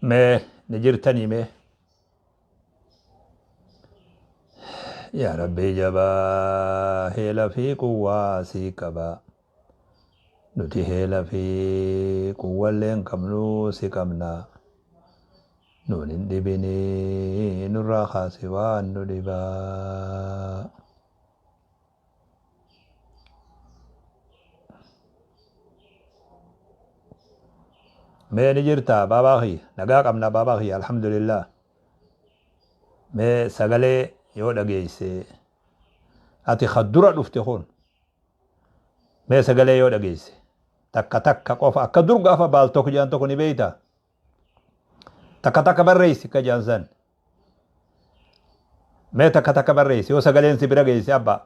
ما نجرتني ما يا ربي جبا هيلا في قوة سيكبا نتي هيلا في قوة لين كملو سيكمنا نون دبني نرى خاسوان ندبا ما نجرتا باباخي نقاق أمنا باباخي الحمد لله ما سغلي يودا جيسي أتي خدرة دفتخون ما سغلي يودا جيسي تكا تكا قوفا أكدر قافا بالتوك جان توك نبيتا تكا تكا بريسي كجانسان ما تكا تكا بريسي وسغلين سبرا جيسي أبا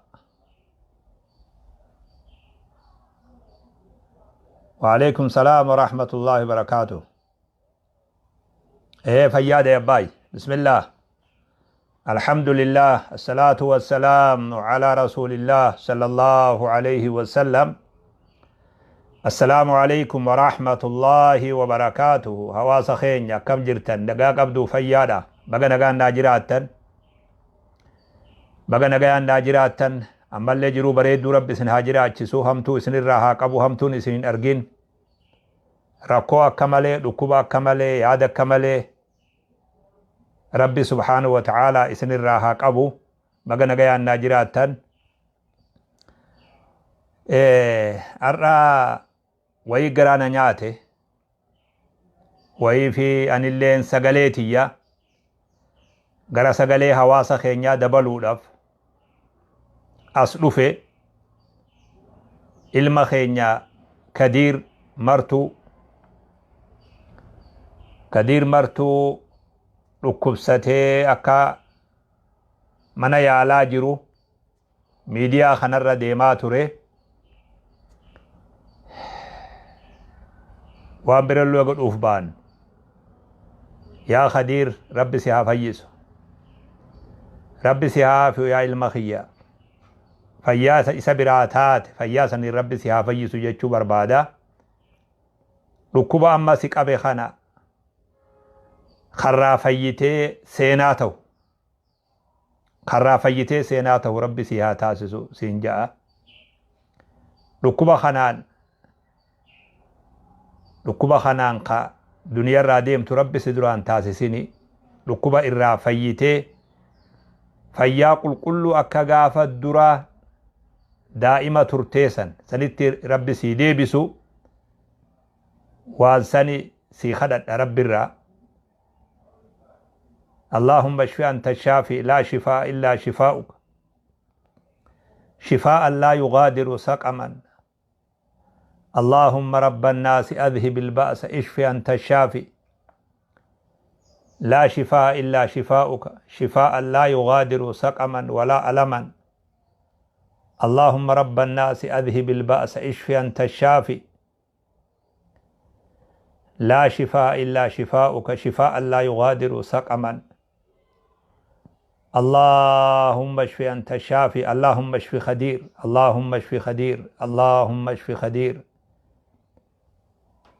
وعليكم السلام ورحمة الله وبركاته ايه فياد يا باي بسم الله الحمد لله الصلاة والسلام على رسول الله صلى الله عليه وسلم السلام عليكم ورحمة الله وبركاته هواس خين كم جرتن دقاق أبدو فيادا بقى نقان ناجراتن بقى نقان ناجراتن أما اللي جرو بريد رب سن هاجرات سو همتو سن الراها قبو همتو نسين أرجين ركوع كمالي ركوبا كمالي يادا كمالي ربي سبحانه وتعالى إسن الراها قبو بقى نقان ناجراتن أرى وي قرانا نياتي وي في أن اللين سقليتيا قرا سقلي هواسا خينيا دبلو دف أصلوفي إلما خينيا كدير مرتو ركبستي أكا منا يالا جرو ميديا خنر ديما توري وامبرلو يقول أوفبان يا خدير ربي سيها فيسو ربي سيها في يا المخيا فياس إسابراتات فياسا ربي سيها فيسو جيتشو بربادا ركوبا أما سيقابي خانا خرا فيتي سيناتو خرا فيتي سيناتو ربي سيها تاسسو سينجاء ركوبا خنان قا دنيا راديم تربي سدران تاسسيني ركوبا إرا فيتي فيا قل كل أكغافة درا دائما ترتيسا سنتي ربي سيدي بسو وانساني سيخدت ربي الرا اللهم اشفي أنت الشافي لا شفاء إلا شفاؤك شفاء لا يغادر سقما اللهم رب الناس أذهب البأس اشفي أنت الشافي لا شفاء إلا شفاؤك شفاء لا يغادر سقما ولا ألما اللهم رب الناس أذهب البأس اشفي أنت الشافي لا شفاء إلا شفاؤك شفاء لا يغادر سقما اللهم اشف أنت الشافي اللهم اشف خدير اللهم اشف خدير اللهم اشف خدير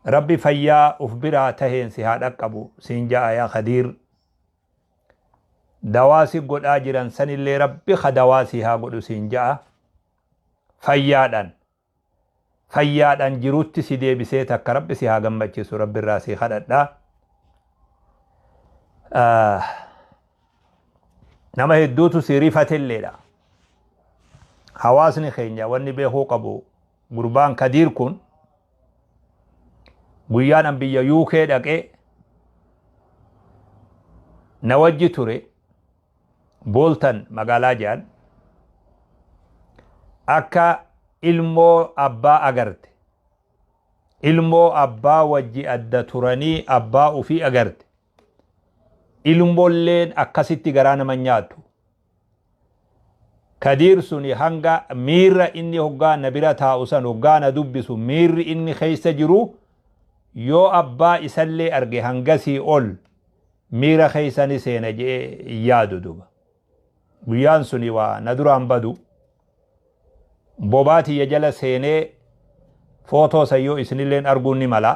ربي فيا أفبرا تهين سهادك أبو سنجا يا خدير دواسي قد آجرا سن اللي ربي خدواسي ها قد سنجا فيادا جروت سيدي بسيتك ربي سيها قمتشيس ربي الراسي خددا نما هدوتو سيريفة الليلة حواسني خينيا واني بيهو قبو قربان كدير كن قيان انبيا يوكي دقي نوجي توري بولتن مقالا جان أكا ilmoo abbaa agarte ilmoo abbaa wajji adda turanii abbaa ufii agarte ilmoolleen akkasitti garaa nama nyaatu kadiir suni hanga miirra inni hoggaa na bira taa'u san hoggaa na dubbisu miirri inni keessa jiru yoo abbaa isallee arge hangasii ol miira keessani seena jee yaadu duba guyyaan suni waa na duraan badu bobaati ya jala seenee footoo sayyoo isinilleen arguun ni mala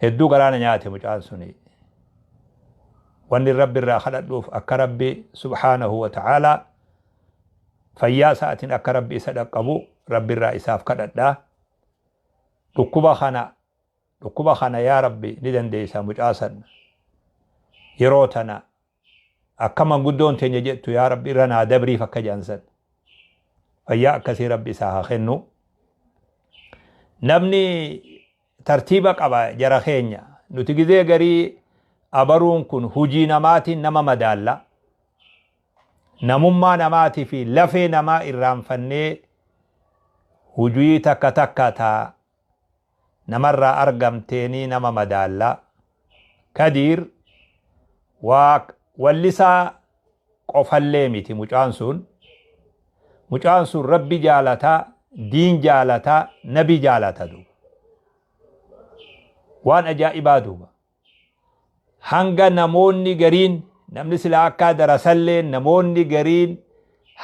hedduu galaana nyaate mucaan suni wanni rabbi irraa kadhadhuuf akka rabbi subhaanahu wa ta'aalaa fayyaa isaatiin akka rabbi isa dhaqqabu rabbi irraa isaaf kadhadhaa dhukkuba kana yaa rabbi ni dandeessa mucaasan yeroo tana akka manguddoon teenya jettu yaa rabbi irra naa dabriif akka jaansan fayyaa akkasii rabbi isaa haa kennu namni tartiiba qaba jara keenya nuti gizee garii abaruun kun hujii namaatiin nama madaalla namummaa namaatii fi lafee namaa irraanfannee hujii takka takka taa namarraa argamteenii nama madaalla kadiir wallisaa qofallee miti mucaan sun rabbi jaalataa diin jaalataa nabi jaalata duuba waan ajaa'ibaa duuba hanga namoonni gariin namni silaa akka darasallee namoonni gariin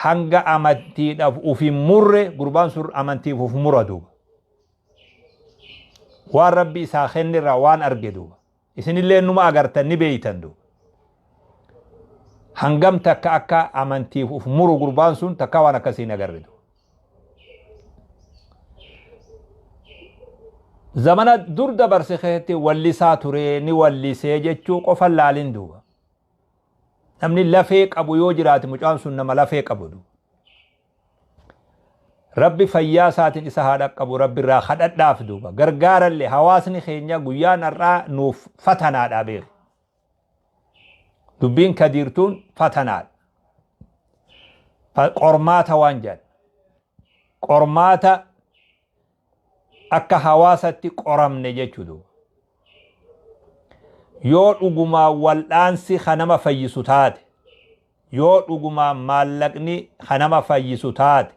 hanga amantiidhaaf ufin murre gurbaan sun amantiif uf mura duuba waan rabbi isaa kennirraa waan arge duuba isinillee numa agartan ni beeytan duuba hangam takka akka amantiif uf muru gurbaan sun takka waan akkasiin agarre duuba zamana dur dabarse keessatti wallisaa ture ni wallisee jechuu qofan laalin duuba namni lafee qabu yoo jiraate mucaan sun nama lafee qabu duuba rabbi fayyaa isaatiin isa haa dhaqqabu rabbi irraa kadhadhaaf duuba gargaarallee hawaasni keenya guyyaan har'aa nuuf fatanaadha beeku dubbiin kadiirtuun fatanaadha qormaata waan jedhan qormaata akka hawaasatti qoramne jechuudha yoo dhugumaa wal'aansi kanama fayyisu taate yoo dhugumaa maallaqni kanama fayyisu taate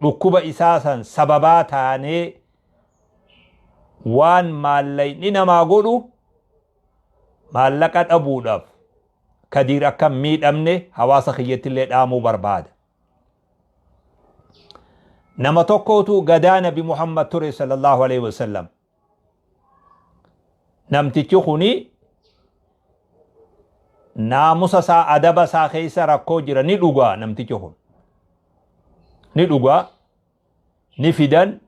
dhukkuba isaasan sababaa taanee waan maallayni namaa godhu maallaqa dhabuudhaaf kadiir akka miidhamne hawaasa kiyyattillee dhaamuu barbaada nama tokkootu gadaa nabi Muhammad ture sallallahu alaihi wasallam namtichi kuni naamusa isaa adaba isaa keessa rakkoo jira ni dhugaa namtichi kun ni dhugaa ni fidan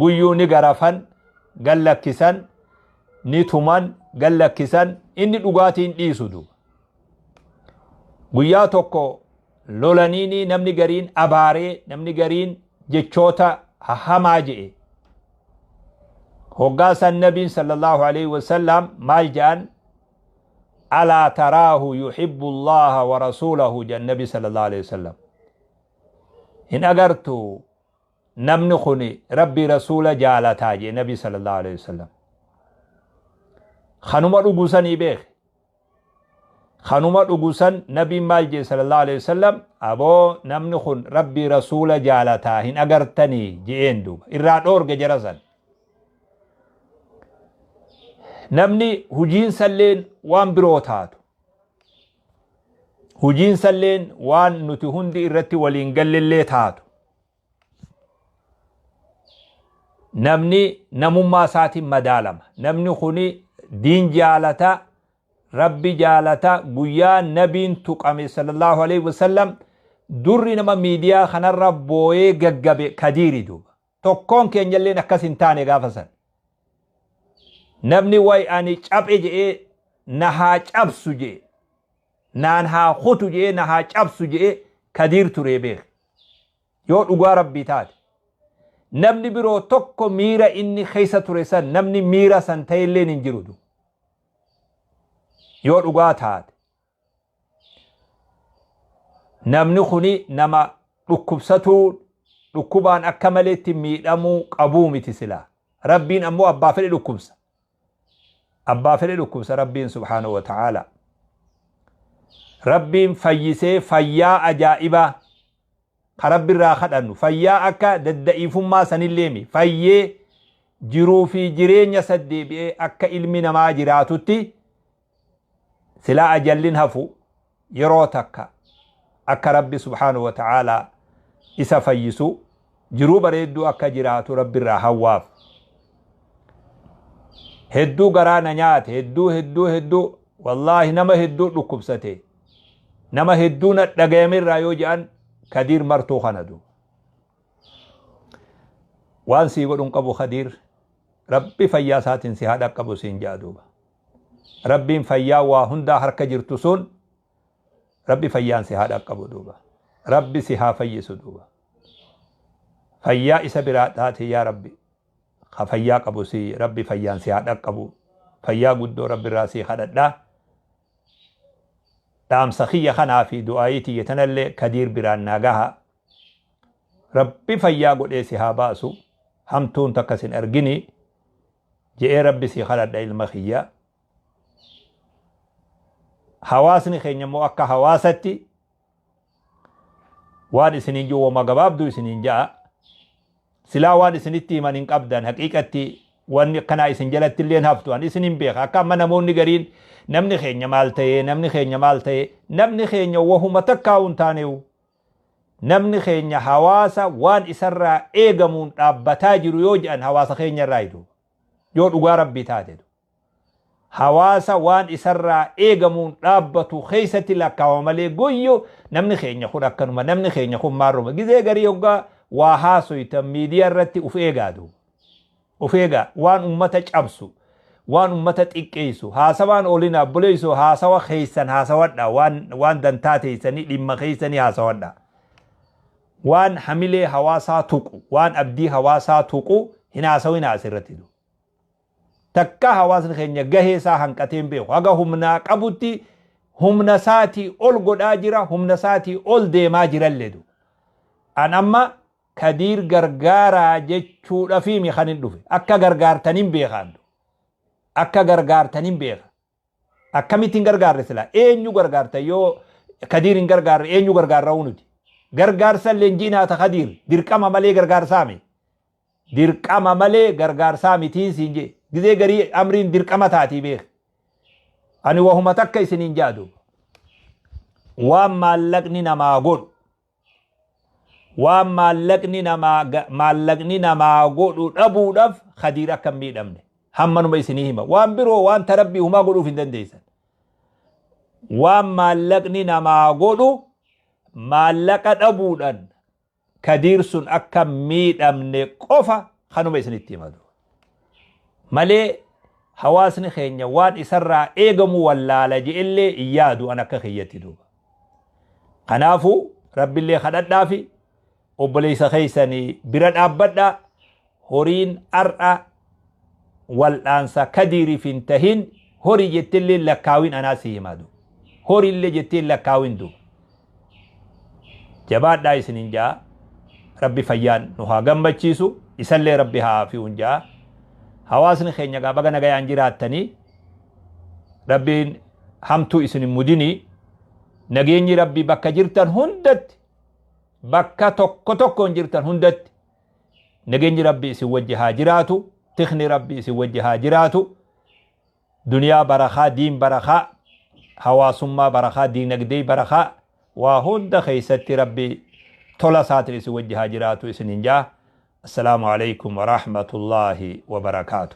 guyyuu ni garafan gallakkisan ni tuman gallakkisan inni dhugaatiin dhiisu duuba guyyaa tokko lolaniini namni gariin abaaree namni gariin jechoota hamaa je'e hoggaasan nabiin sallallahu alaihi wasallam maal ja'an alaa taraahu yuhibbu allaha wa rasuulahu jan nabi sallallahu alaihi wasallam hin agartu namni kuni rabbi rasuula jaalataa je nabi sallallahu alaihi wasallam khanuma dhugusanii beeke khanuma dhugusan nabi maal je sallallahu alaihi wasallam aboo namni kun rabbi rasuula jaalataa hin agartanii je'een duuba irraa dhoorge jarasan namni hujiin salleen waan biroo taatu hujiin salleen waan nuti hundi irratti waliin gallillee taatu namni namummaa isaatiin madaalama namni kuni diin jaalata rabbi jaalata guyyaa nabiin tuqame sallallahu alaihi wasallam durri nama miidiyaa kanarra booyee gaggabe kadiiri duuba tokkoon keenyalleen akkas hin taane gaafa san namni way ani caphe je'ee na haa cabsu je'e naan haa kutu je'ee na haa cabsu je'e kadiir ture beek yoo dhugaa rabbii taate namni biroo tokko miira inni keessa ture san namni miira san ta'elleen hin jiru yoo dhugaa taate namni kuni nama dhukkubsatuu dhukkubaan akka maleetti miidhamuu qabuu miti silaa rabbiin ammoo abbaa fedhe dhukkubsa rabbiin subhaanahu wa ta'ala rabbiin fayyisee fayyaa ajaa'ibaa ka rabbi irraa kadhannu fayyaa akka dadda'ifummaa sanillee mi fayyee jiruu fi jireenya saddeebi'ee akka ilmi namaa jiraatutti silaa ajallin hafu yeroo takka akka rabbi subhaanahu wa ta'ala isa fayyisu jiruu bareedduu akka jiraatu rabbi irraa hawwaaf hedduu garaana nyaate hedduu wallaahi nama hedduu dhukkubsate nama hedduu na dhagayamirraa yoo jedhan Kadiir martuu kana du waan sii godhun qabu Kadiir rabbi fayyaa isaatiin si haadha qabu siin jedha duuba rabbiin fayyaa waa hundaa harka jirtu sun rabbi fayyaan si haadha qabu duuba rabbi si haa fayyisu duuba fayyaa isa biraa taate yaa rabbi fayyaa qabu si rabbi fayyaan si haadha qabu fayyaa guddoo rabbi irraa si kadhadhaa dhaamsa kiyya kanaa fi du'aayitii yetanallee Kadiir biraan naagaha rabbi fayyaa godhee si haa baasu hamtuun takka sin argini je'ee rabbi si kadhadha ilma kiyya hawaasni keenya immoo akka hawaasatti waan isiniin jiru wama gabaabduu isiniin ja'a silaa waan isinitti himan hin qabdan haqiiqatti wanni akkanaa isin jalatti illee haftu an isiniin beeka akka amma namoonni gariin namni keenya maal ta'ee namni keenya wahuma takkaa hin taaneewu namni keenya hawaasa waan isarraa eegamuun dhaabbataa jiru yoo jedhan hawaasa keenya irraa hidu yoo dhugaa rabbii taate hawaasa waan isarraa eegamuun dhaabbatu keessatti lakkaawama malee goyyoo namni keenya kun akkanuma namni keenya kun maarruma gizee garii hoggaa waa haasoytan miidiyaa irratti uf eegaa waan ummata cabsu waan ummata xiqqeessu haasawaan olina buleessu haasawa keessan haasawadha waan dantaa teessanii dhimma keessanii haasawadha waan hamilee hawaasaa tuqu waan abdii hawaasaa tuqu hin haasawina asirratti takka hawaasni keenya gaheesaa hanqateen beeku haga humnaa qabutti humna saatii ol godhaa jira humna saatii ol deemaa jiralleedu an amma Kadiir gargaaraa jechuudha fi mi kanin dhufe akka gargaartanin beekaan akka gargaartanin beeka akkamittiin gargaarre sila eenyu gargaarta yoo Kadiir hin gargaarre eenyu gargaarra unuti gargaarsa leenjiinaata Kadiir dirqama malee gargaarsaame dirqama malee gargaarsaa mitiin siin jee gizee garii amriin dirqama taatii beeka ani wahuma takka isiniin jaadu waan maallaqni namaa godhu waan maallaqni namaa godhu dhabuudhaaf Kadiir akka hin miidhamne hammanuma isinii hima waan biroo waan tarabbii humaa godhuuf hin dandeessan waan maallaqni namaa godhu maallaqa dhabuudhaan Kadiir sun akka hin miidhamne qofa kanuma isinitti himatu malee hawaasni keenya waan isarraa eegamu wallaala je'illee iyyaadu an akka kiyyatti duuba kanaafuu rabbillee kadhadhaafi obboleessa keessanii bira dhaabbadhaa horiin ar'a wal'aansa Kadiiriif hin tahin horii jettillee lakkaawin anaa si himaadu horiillee jettee lakkaawin du jabaadhaa isiniin jaa rabbi fayyaan nu haa gammachiisu isallee rabbi haa afiun jaa hawaasni keenya gaa baga nagayaan jiraattanii rabbiin hamtuu isin hin mudinii nageenyi rabbi bakka jirtan hundatti bakka tokkoon jirtan hundatti nageenyi rabbi isin wajji haa jiraatu tikni rabbi isin wajji haa jiraatu duniyaa barakaa diin barakaa hawaasummaa barakaa diinagdee barakaa waa hunda keessatti rabbi tola isaatiin isin wajji haa jiraatu isiniin jaa السلام عليكم ورحمة الله وبركاته